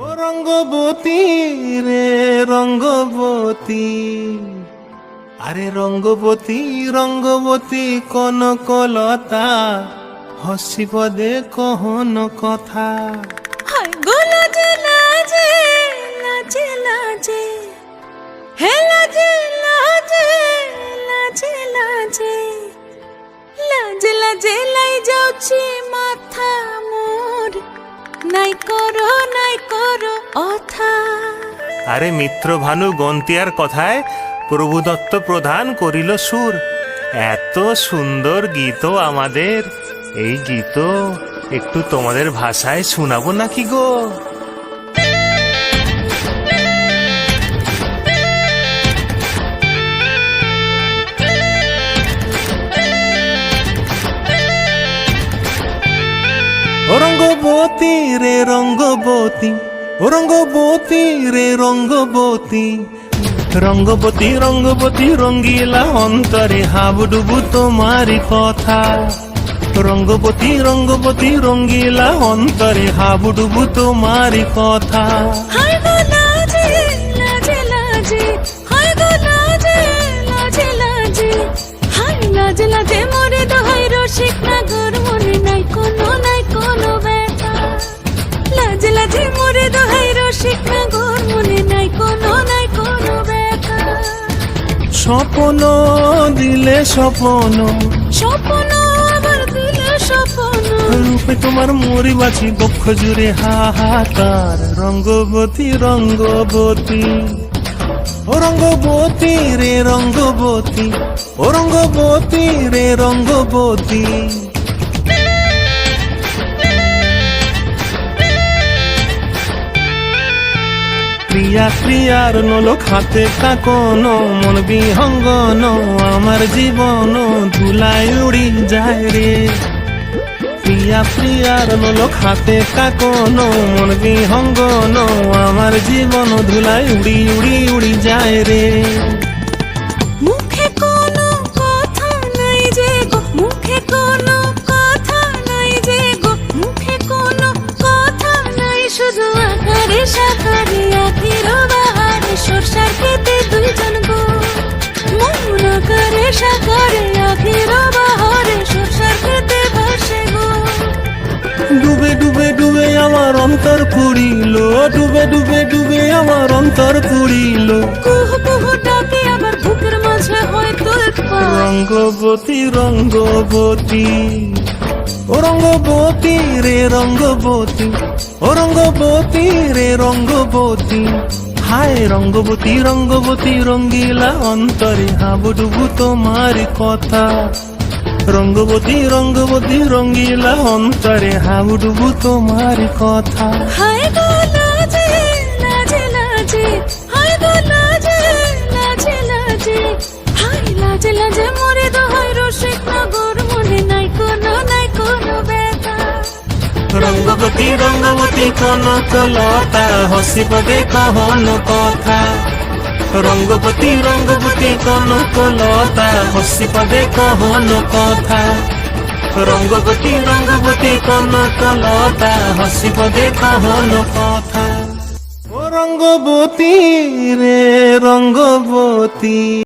ও রঙ্গবতী রে রঙ্গবতী, আরে রঙ্গবতী রঙ্গবতী কনকলতা, হসিব দে কহন কথা। হায় গো লাজে লাজে লাজে লাজে, হে লাজে লাজে লাজে লাজে, লাজে লাজে লাই যাଉଛି মাথা মোর, নাই করো অথা। আরে মিত্র ভানু গন্তিয়ার কথায় প্রভুদত্ত প্রধান করিল সুর। এত সুন্দর গীত আমাদের, এই গীত একটু তোমাদের ভাষায় শোনাবো নাকি গো? ও রঙ্গবতী রে রঙ্গবতী, ও রঙ্গবতী রে রঙ্গবতী, রঙ্গবতী রঙ্গবতী রঙ্গিলা অন্তরে হাবুডুবু তোমারি কথা। রঙ্গবতী রঙ্গবতী রঙ্গিলা অন্তরে হাবুডুবু তোমারি কথা। হায় গো লাজে লাজে লাজে, হায় গো লাজে লাজে লাজে, হায় লাজে লাজে মোরে দোহাই রসিক নাগর, মনে নাই কোনো ব্যথা। লাজে লাজে মোরে দোহাই রসিক নাগর, মনে নাই কোনো ব্যথা। স্বপ্ন দিলে স্বপ্ন, স্বপ্ন আবার দিলে স্বপ্ন, রূপে তোমার মরি বাছি বক্ষ জুড়ে হাহাকার। রঙ্গবতী রঙ্গবতী, ও রঙ্গবতী রে রঙ্গবতী, ও রঙ্গবতী রে রঙ্গবতী। ক্রিয়া ক্রিয়ার নলোক হাতে কাকন, মন বিহঙ্গন আমার জীবন ধুলায় উড়ি যায় রে। প্রিয়া প্রিয়ার নলোক হাতে কাকন, মন বিহঙ্গন আমার জীবন ধুলায় উড়ি উড়ি উড়ি যায় রে। মুখে কোনো কথা নাই যে গো, মুখে কোনো কথা নাই যে গো, মুখে কোনো কথা নাই, শুধু আকারে সাকারে আখির বাহারে সরষার খেতে দুইজন গো। মন আকারে সাকারে আখির বাহারে সরষার খেতে ভাসে গো। ডুবে ডুবে ডুবে আমার অন্তর পুড়িল, ডুবে ডুবে ডুবে আমার অন্তর পুড়িল। কুহ কুহ ডাকে আবার বুকের মাঝে হয় তোলপাড়। রঙ্গবতী রঙ্গবতী, ও রঙ্গবতী রে রঙ্গবতী, ও রঙ্গবতী রে রঙ্গবতী। হায় রঙ্গবতী রঙ্গবতী রঙ্গিলা অন্তরে হাবুডুবু তোমার কথা। রঙ্গবতী রঙ্গবতী রঙ্গিলা অন্তরে হাবুডুবু তোমার কথা। হায় গো লাজে লাজে লাজে, হায় গো লাজে লাজে লাজে, হায় লাজে লাজে মোরে দোহাই রসিক নগর, মনে নাই কোনো ব্যথা। রঙ্গবতী রঙ্গবতী কনকলতা, হসিব দে কহন কথা। রঙ্গবতী রঙ্গবতী কনকলতা, হসিব দে কহন কথা। রঙ্গবতী রঙ্গবতী কনকলতা, হসিব দে কহন কথা। ও রঙ্গবতী রে রঙ্গবতী।